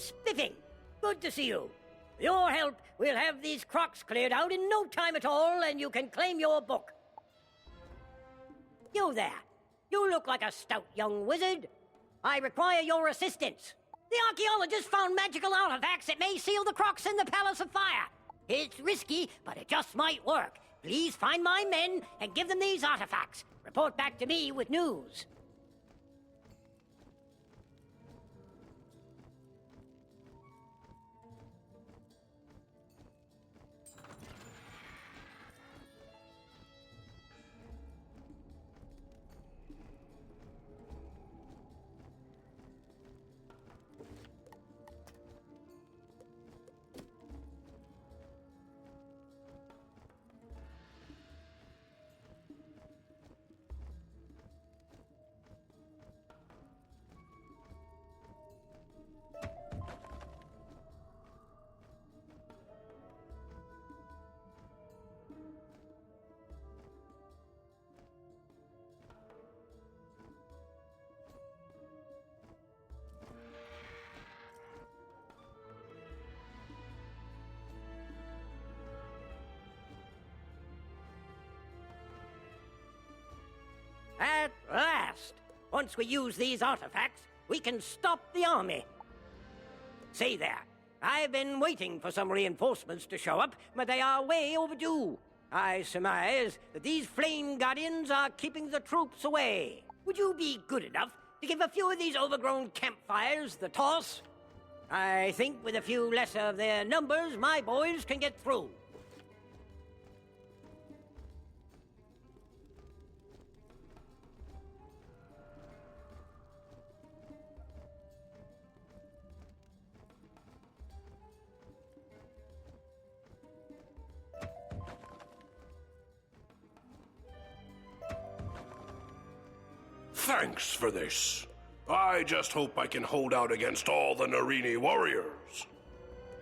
Spiffing! Good to see you. With your help, we'll have these crocs cleared out in no time at all, and you can claim your book. You there. You look like a stout young wizard. I require your assistance. The archaeologists found magical artifacts that may seal the crocs in the Palace of Fire. It's risky, but it just might work. Please find my men and give them these artifacts. Report back to me with news. At last! Once we use these artifacts, we can stop the army. Say there, I've been waiting for some reinforcements to show up, but they are way overdue. I surmise that these flame guardians are keeping the troops away. Would you be good enough to give a few of these overgrown campfires the toss? I think with a few less of their numbers, my boys can get through. Thanks for this. I just hope I can hold out against all the Narini warriors.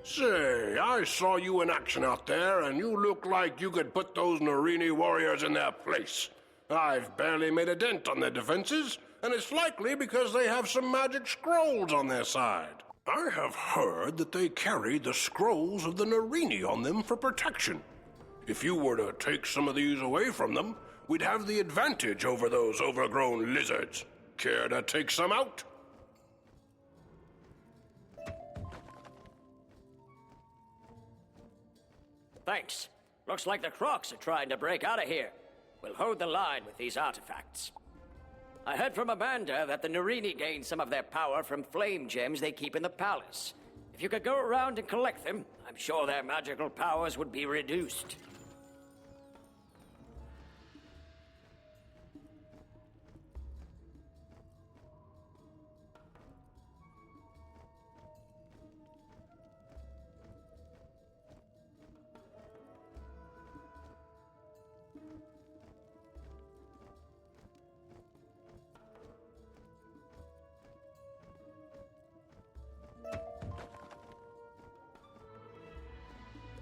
Say, I saw you in action out there, and you look like you could put those Narini warriors in their place. I've barely made a dent on their defenses, and it's likely because they have some magic scrolls on their side. I have heard that they carry the scrolls of the Narini on them for protection. If you were to take some of these away from them, we'd have the advantage over those overgrown lizards. Care to take some out? Thanks. Looks like the Crocs are trying to break out of here. We'll hold the line with these artifacts. I heard from Amanda that the Narini gain some of their power from flame gems they keep in the palace. If you could go around and collect them, I'm sure their magical powers would be reduced.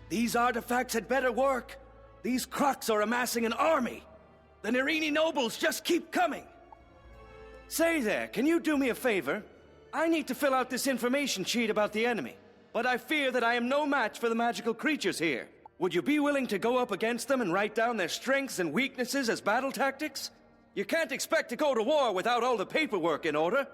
These artifacts had better work. These Crocs are amassing an army. The Narini nobles just keep coming. Say there, can you do me a favor? I need to fill out this information sheet about the enemy, but I fear that I am no match for the magical creatures here. Would you be willing to go up against them and write down their strengths and weaknesses as battle tactics? You can't expect to go to war without all the paperwork in order.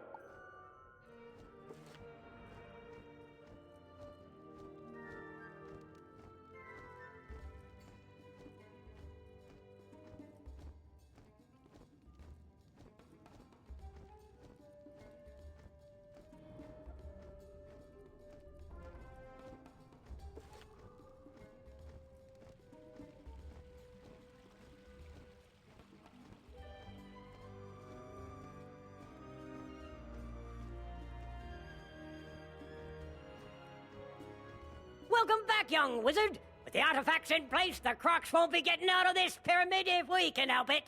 Welcome back, young wizard. With the artifacts in place, the Crocs won't be getting out of this pyramid if we can help it.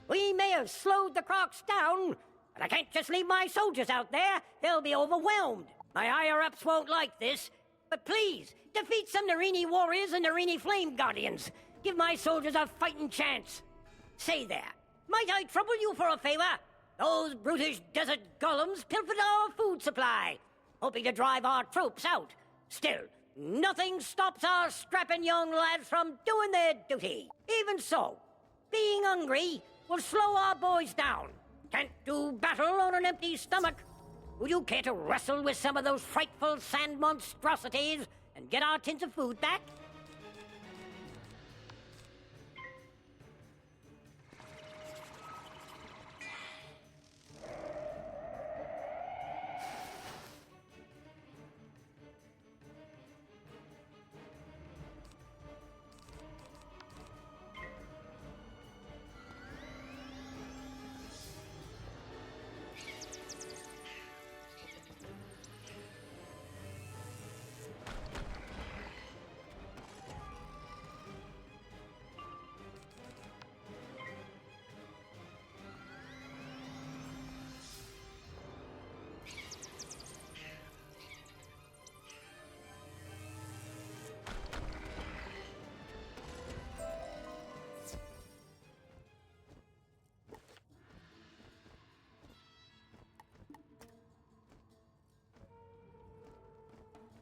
We may have slowed the Crocs down, but I can't just leave my soldiers out there. They'll be overwhelmed. My higher-ups won't like this. But please, defeat some Narini warriors and Narini flame guardians. Give my soldiers a fighting chance. Say there, might I trouble you for a favor? Those brutish desert golems pilfered our food supply. hoping to drive our troops out. Still, nothing stops our strapping young lads from doing their duty. Even so, being hungry will slow our boys down. Can't do battle on an empty stomach. Would you care to wrestle with some of those frightful sand monstrosities and get our tins of food back?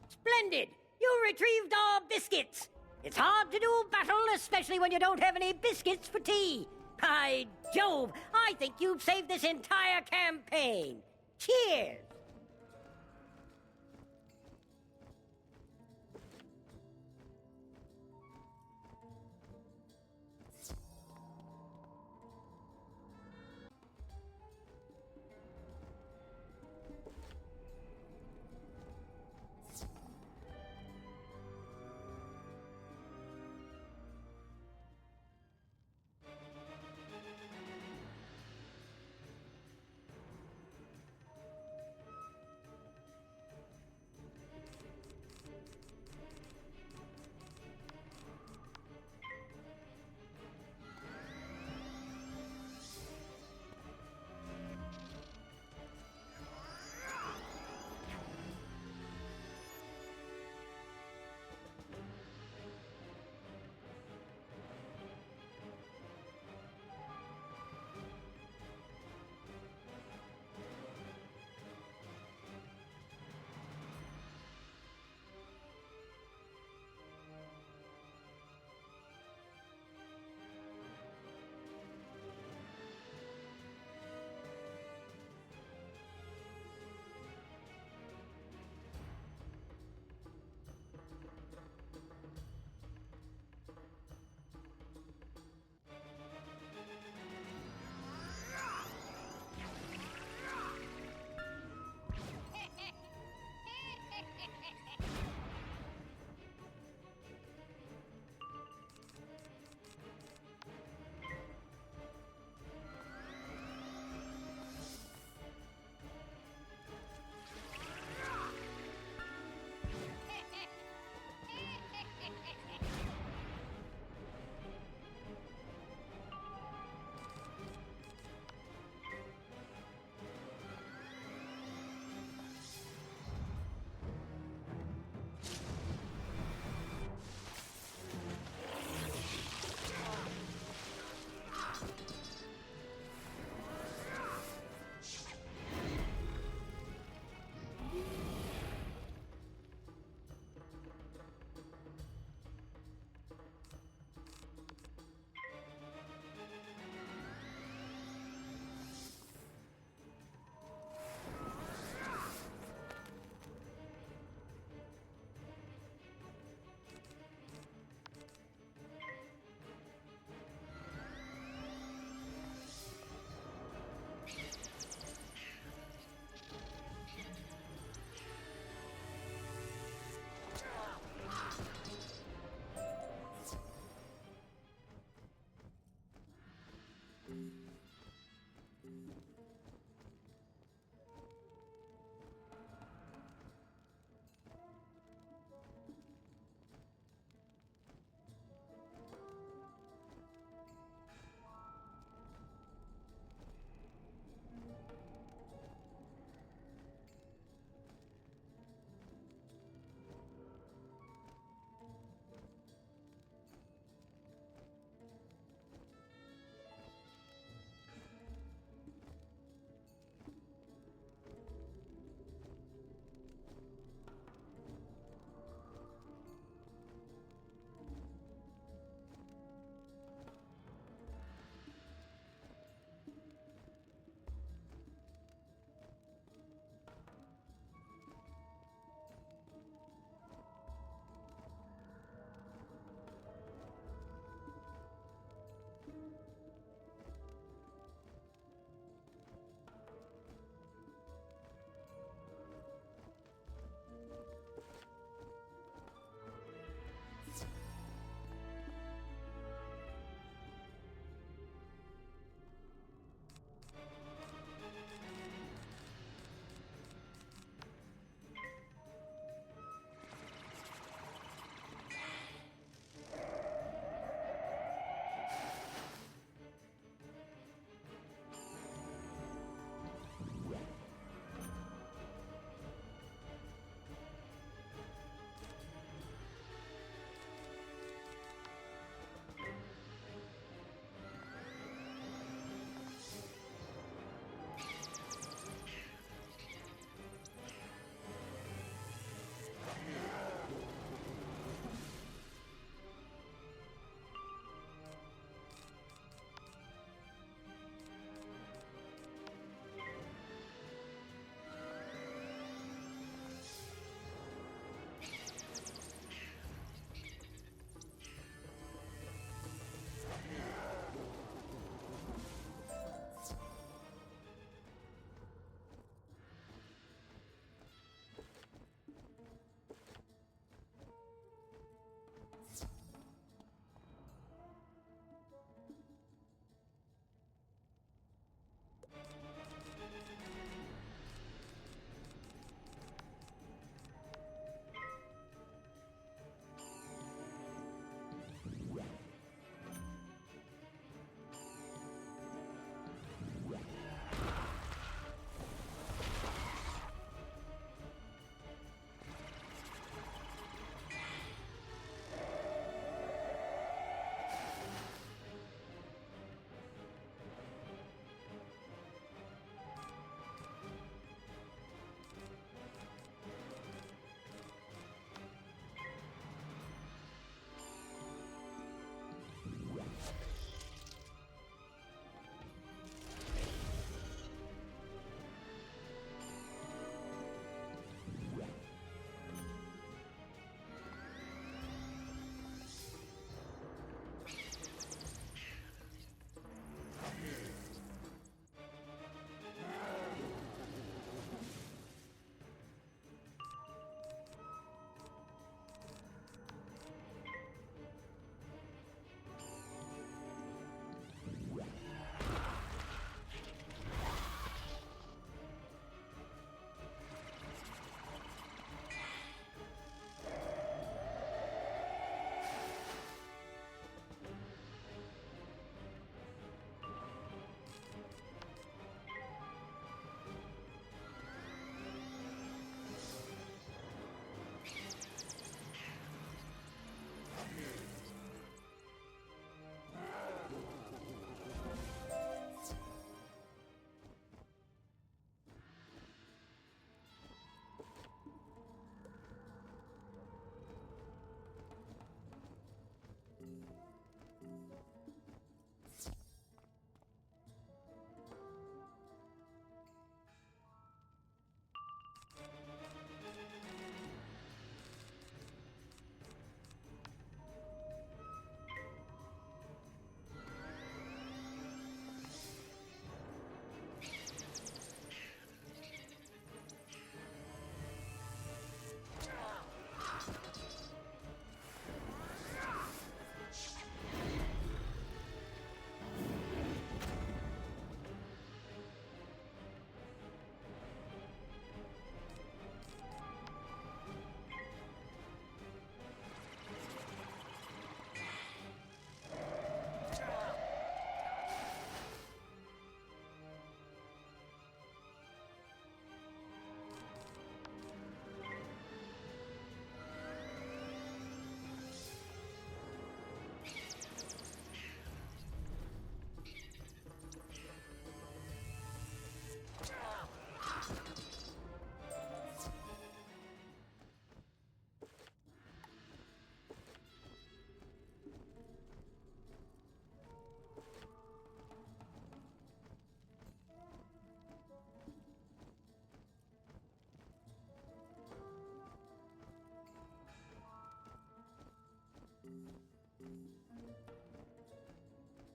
Splendid! You retrieved our biscuits! It's hard to do battle, especially when you don't have any biscuits for tea. By Jove, I think you've saved this entire campaign. Cheers!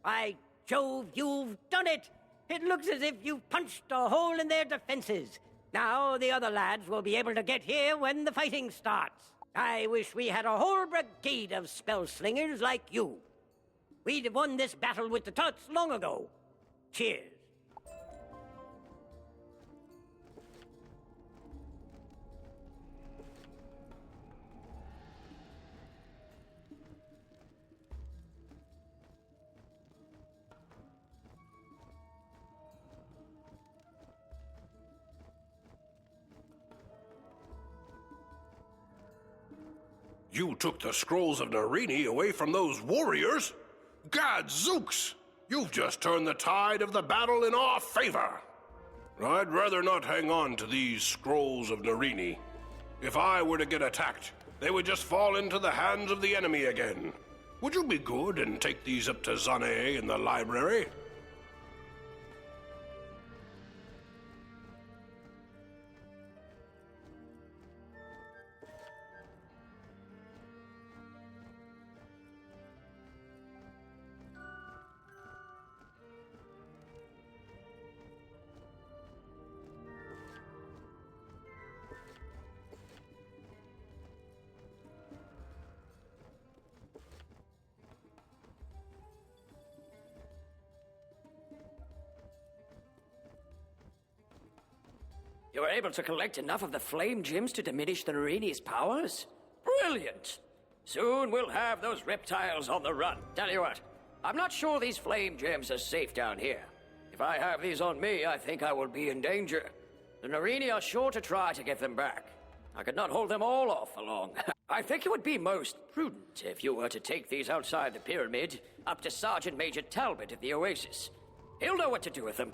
By Jove, you've done it! It looks as if you've punched a hole in their defenses. Now the other lads will be able to get here when the fighting starts. I wish we had a whole brigade of spell slingers like you. We'd have won this battle with the Tots long ago. Cheers. You took the scrolls of Narini away from those warriors? Gadzooks! You've just turned the tide of the battle in our favor. I'd rather not hang on to these scrolls of Narini. If I were to get attacked, they would just fall into the hands of the enemy again. Would you be good and take these up to Zane in the library? You were able to collect enough of the flame gems to diminish the Narini's powers? Brilliant! Soon we'll have those reptiles on the run. Tell you what, I'm not sure these flame gems are safe down here. If I have these on me, I think I will be in danger. The Narini are sure to try to get them back. I could not hold them all off for long. I think it would be most prudent if you were to take these outside the pyramid, up to Sergeant Major Talbot at the Oasis. He'll know what to do with them.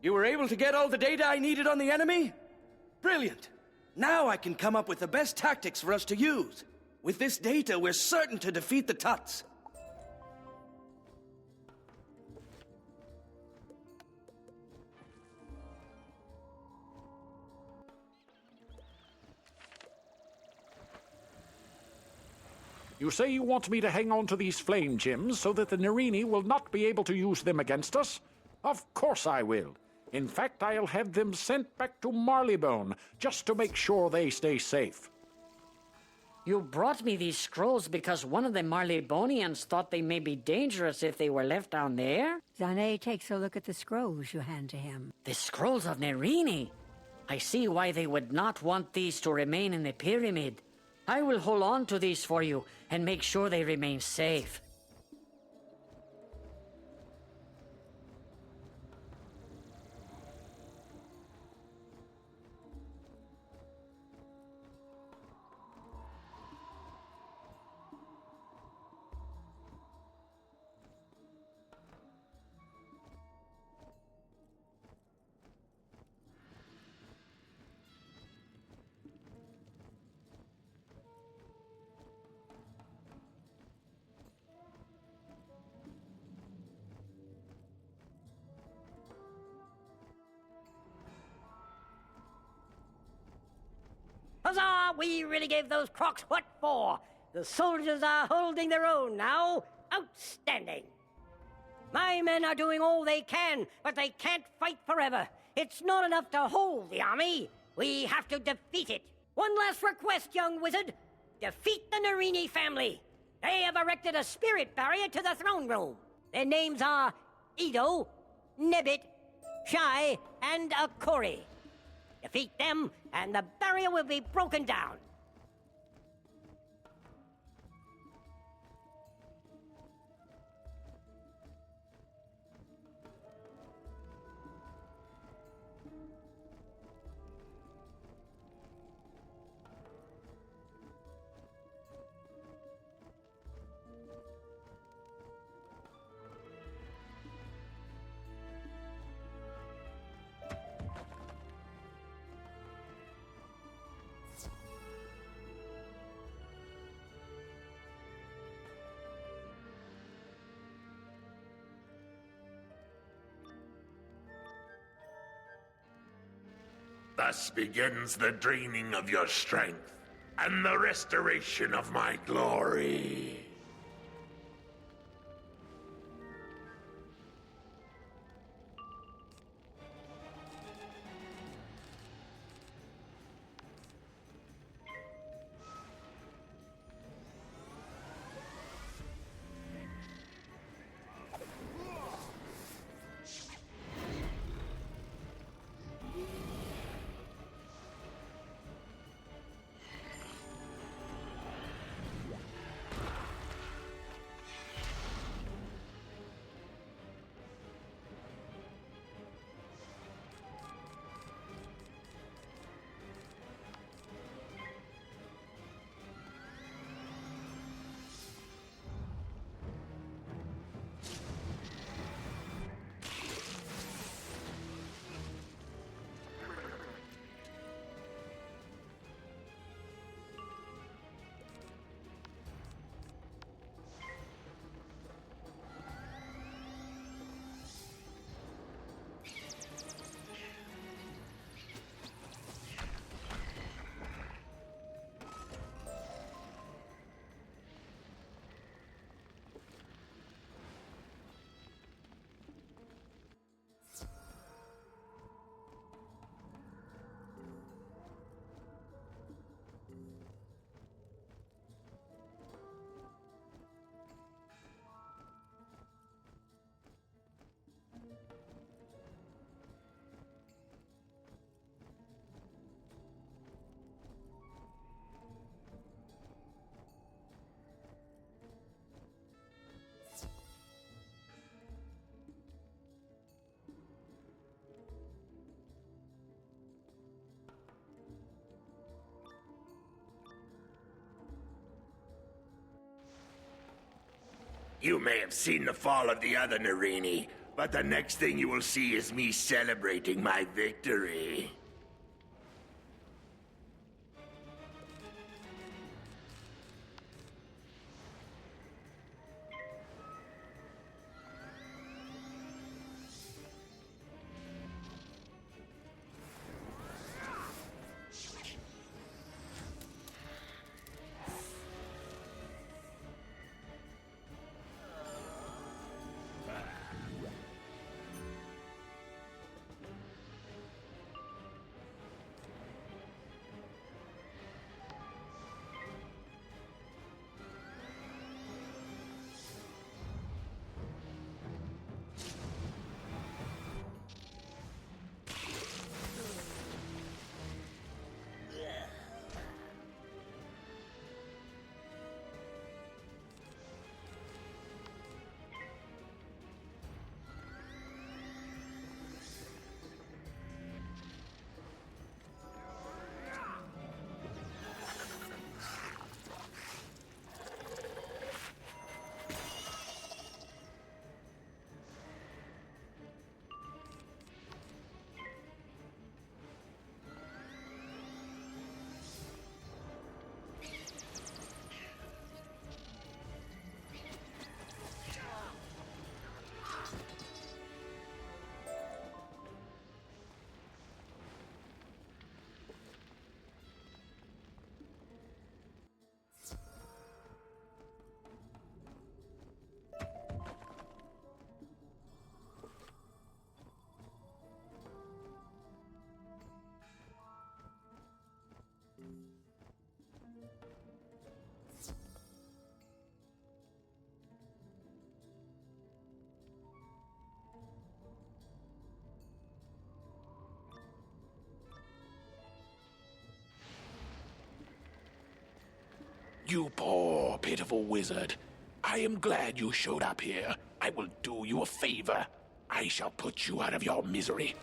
You were able to get all the data I needed on the enemy? Brilliant! Now I can come up with the best tactics for us to use. With this data, we're certain to defeat the Tuts. You say you want me to hang on to these flame gems so that the Narini will not be able to use them against us? Of course I will. In fact, I'll have them sent back to Marleybone, just to make sure they stay safe. You brought me these scrolls because one of the Marleybonians thought they may be dangerous if they were left down there? Zane takes a look at the scrolls you hand to him. The scrolls of Narini? I see why they would not want these to remain in the pyramid. I will hold on to these for you and make sure they remain safe. Huzzah! We really gave those crocs what for. The soldiers are holding their own now. Outstanding. My men are doing all they can, but they can't fight forever. It's not enough to hold the army. We have to defeat it. One last request, young wizard. Defeat the Narini family. They have erected a spirit barrier to the throne room. Their names are Edo, Nebbit, Shai, and Akori. Defeat them, and the barrier will be broken down. Thus begins the draining of your strength, and the restoration of my glory. You may have seen the fall of the other Narini, but the next thing you will see is me celebrating my victory. You poor, pitiful wizard. I am glad you showed up here. I will do you a favor. I shall put you out of your misery.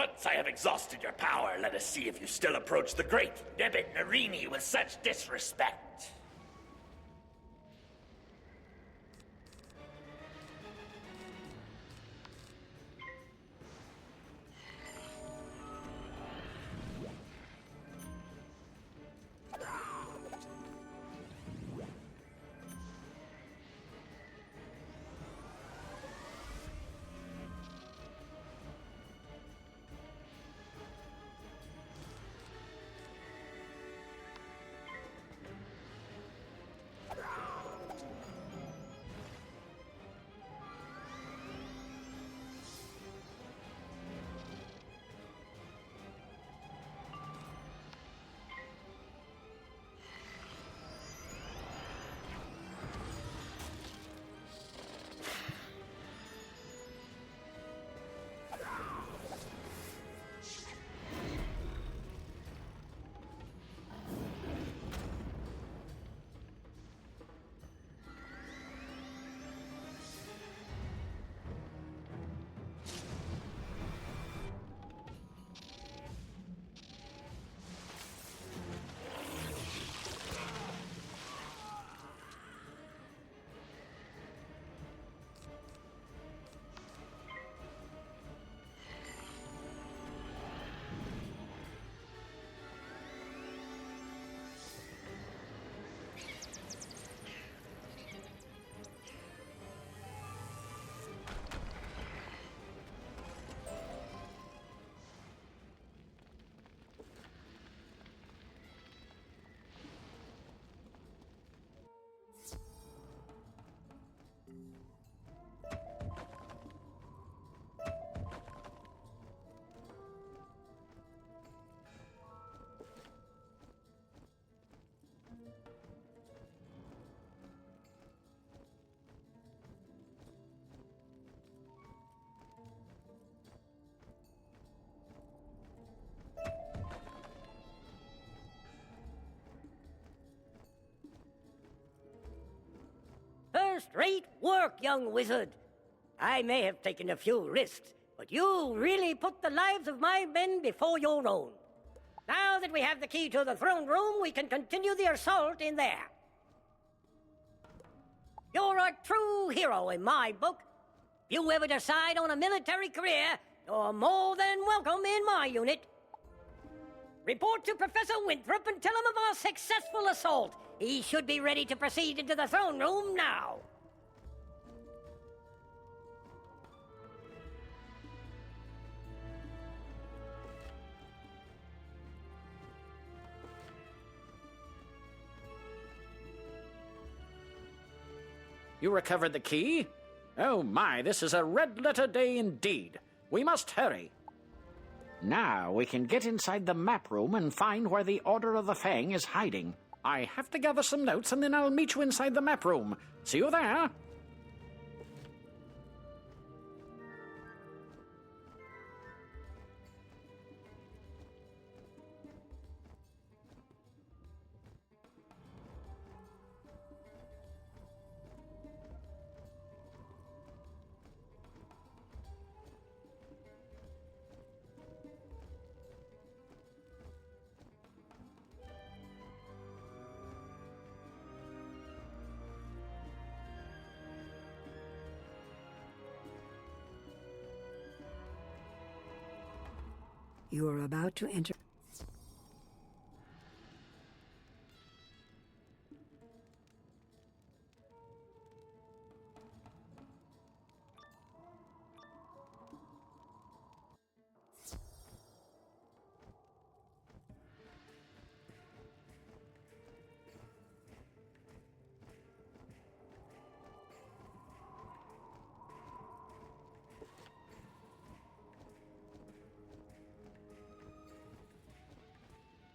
Once I have exhausted your power, let us see if you still approach the great Nebet Narini with such disrespect. First-rate work, young wizard. I may have taken a few risks, but you really put the lives of my men before your own. Now that we have the key to the throne room, we can continue the assault in there. You're a true hero in my book. If you ever decide on a military career, you're more than welcome in my unit. Report to Professor Winthrop and tell him of our successful assault. He should be ready to proceed into the throne room now. You recovered the key? Oh my, this is a red-letter day indeed. We must hurry. Now we can get inside the map room and find where the Order of the Fang is hiding. I have to gather some notes and then I'll meet you inside the map room. See you there. You are about to enter.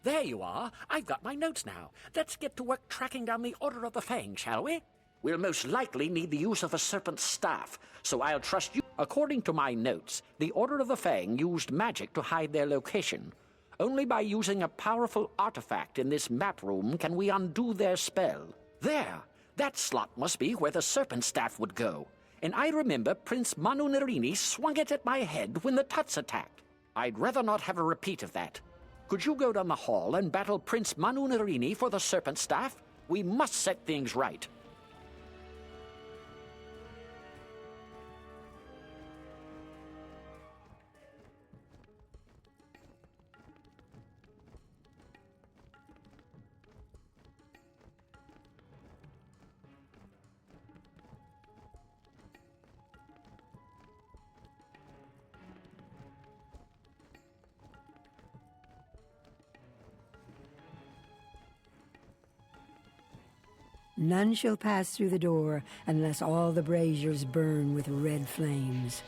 There you are. I've got my notes now. Let's get to work tracking down the Order of the Fang, shall we? We'll most likely need the use of a serpent's staff, so I'll trust you. According to my notes, the Order of the Fang used magic to hide their location. Only by using a powerful artifact in this map room can we undo their spell. There! That slot must be where the serpent staff would go. And I remember Prince Manu Narini swung it at my head when the Tuts attacked. I'd rather not have a repeat of that. Could you go down the hall and battle Prince Manu Narini for the Serpent Staff? We must set things right. None shall pass through the door unless all the braziers burn with red flames.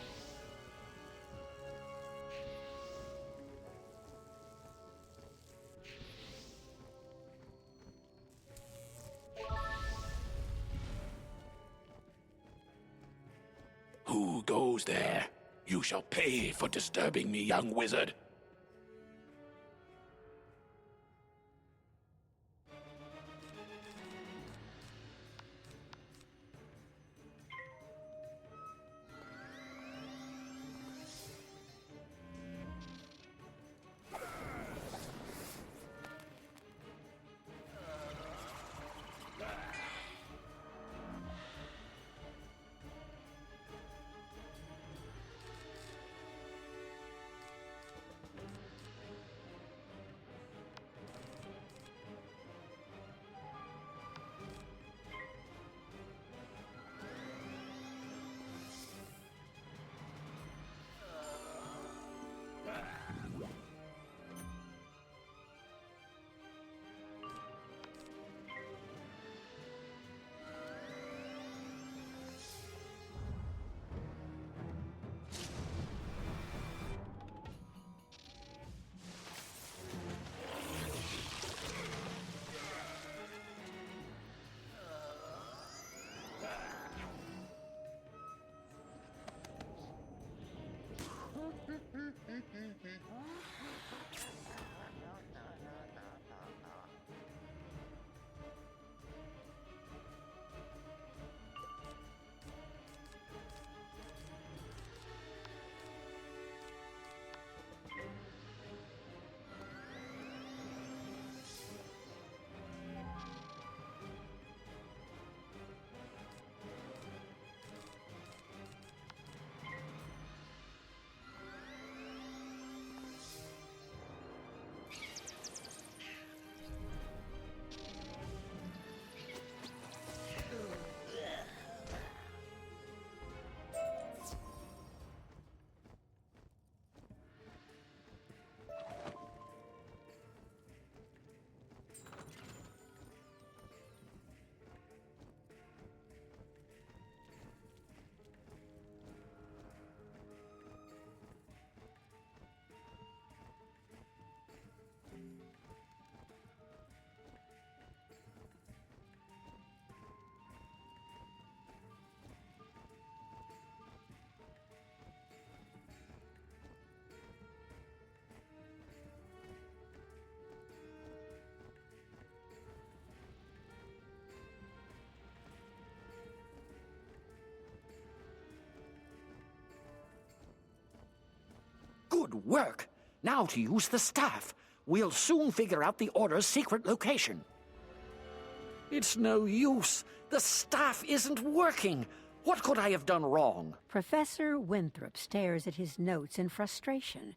Who goes there? You shall pay for disturbing me, young wizard. Good work! Now to use the staff. We'll soon figure out the Order's secret location. It's no use. The staff isn't working. What could I have done wrong? Professor Winthrop stares at his notes in frustration,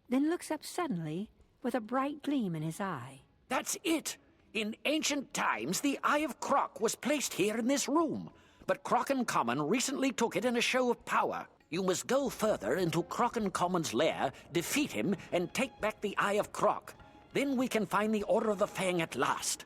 then looks up suddenly with a bright gleam in his eye. That's it! In ancient times, the Eye of Croc was placed here in this room, but Croc-and-Common recently took it in a show of power. You must go further into Croc-and-Common's lair, defeat him, and take back the Eye of Croc. Then we can find the Order of the Fang at last.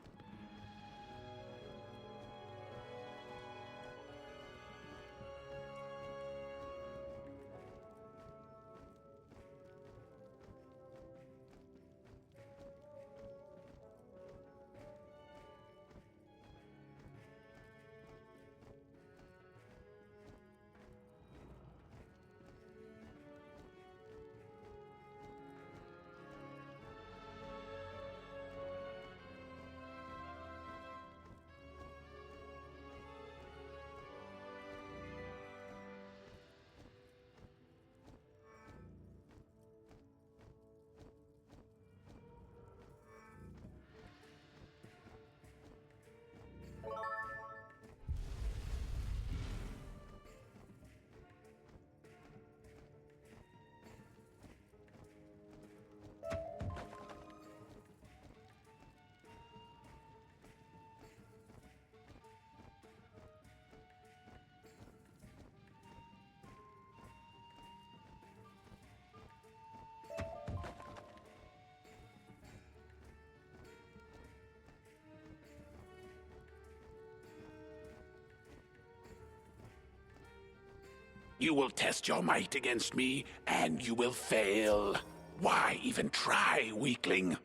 You will test your might against me, and you will fail. Why even try, weakling?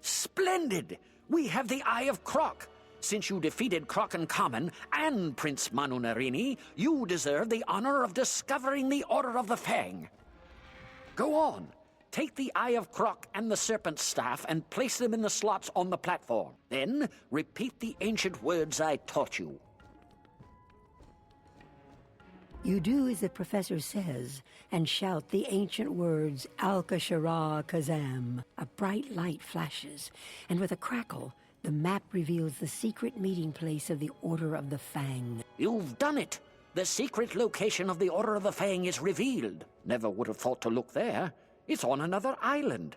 Splendid! We have the Eye of Croc. Since you defeated Croc and Common and Prince Manu Narini, you deserve the honor of discovering the Order of the Fang. Go on. Take the Eye of Croc and the Serpent Staff and place them in the slots on the platform. Then repeat the ancient words I taught you. You do as the professor says, and shout the ancient words, Al-Kashara Kazam. A bright light flashes, and with a crackle, the map reveals the secret meeting place of the Order of the Fang. You've done it! The secret location of the Order of the Fang is revealed. Never would have thought to look there. It's on another island.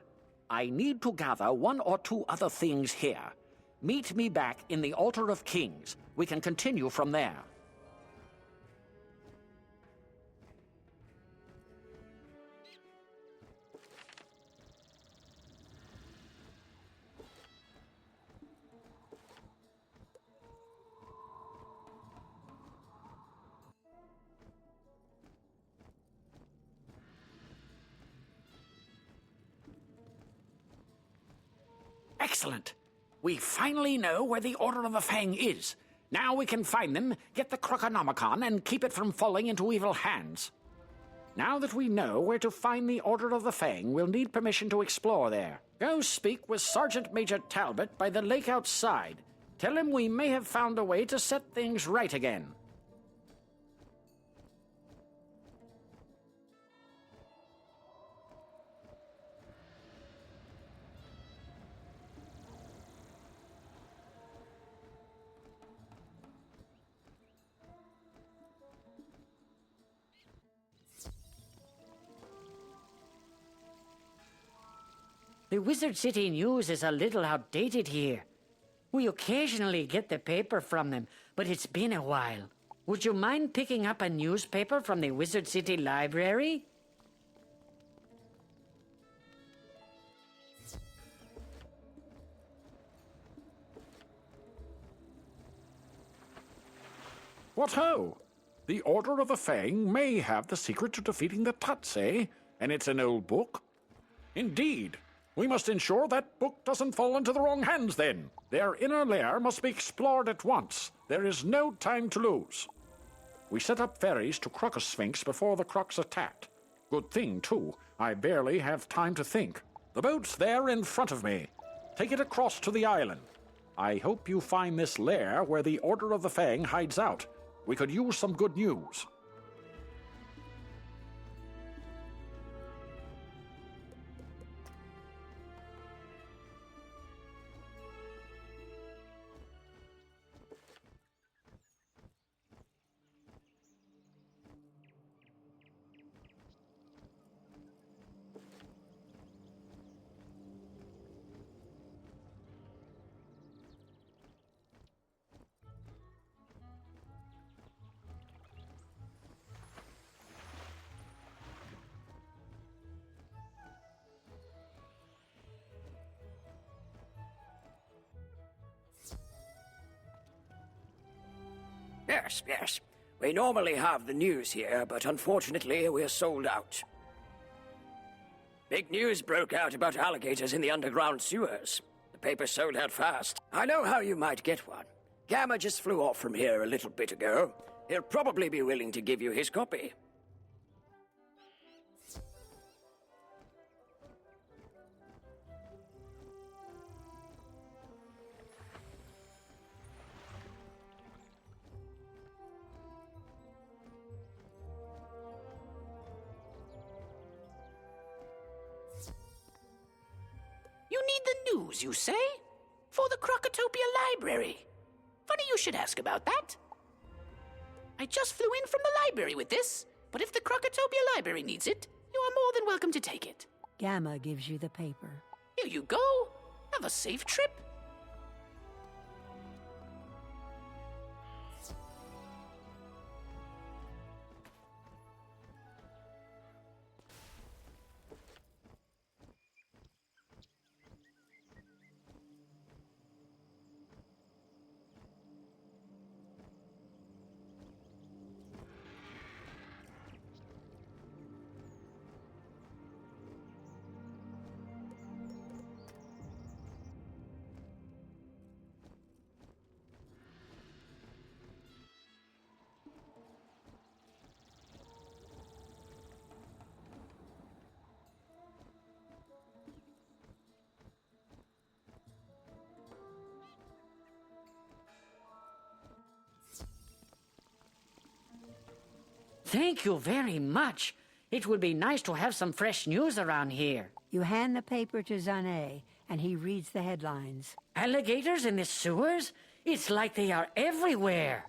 I need to gather one or two other things here. Meet me back in the Altar of Kings. We can continue from there. Excellent. We finally know where the Order of the Fang is. Now we can find them, get the Croconomicon, and keep it from falling into evil hands. Now that we know where to find the Order of the Fang, we'll need permission to explore there. Go speak with Sergeant Major Talbot by the lake outside. Tell him we may have found a way to set things right again. The Wizard City News is a little outdated here. We occasionally get the paper from them, but it's been a while. Would you mind picking up a newspaper from the Wizard City Library? What ho! The Order of the Fang may have the secret to defeating the Tuts, eh? And it's an old book? Indeed. We must ensure that book doesn't fall into the wrong hands, then. Their inner lair must be explored at once. There is no time to lose. We set up ferries to Crocus Sphinx before the Crocs attacked. Good thing, too. I barely have time to think. The boat's there in front of me. Take it across to the island. I hope you find this lair where the Order of the Fang hides out. We could use some good news. Yes. We normally have the news here, but unfortunately we're sold out. Big news broke out about alligators in the underground sewers. The paper sold out fast. I know how you might get one. Gamma just flew off from here a little bit ago. He'll probably be willing to give you his copy. You need the news, you say? For the Crocotopia Library. Funny you should ask about that. I just flew in from the library with this, but if the Crocotopia Library needs it, you are more than welcome to take it. Gamma gives you the paper. Here you go. Have a safe trip. Thank you very much. It would be nice to have some fresh news around here. You hand the paper to Zane, and he reads the headlines. Alligators in the sewers? It's like they are everywhere.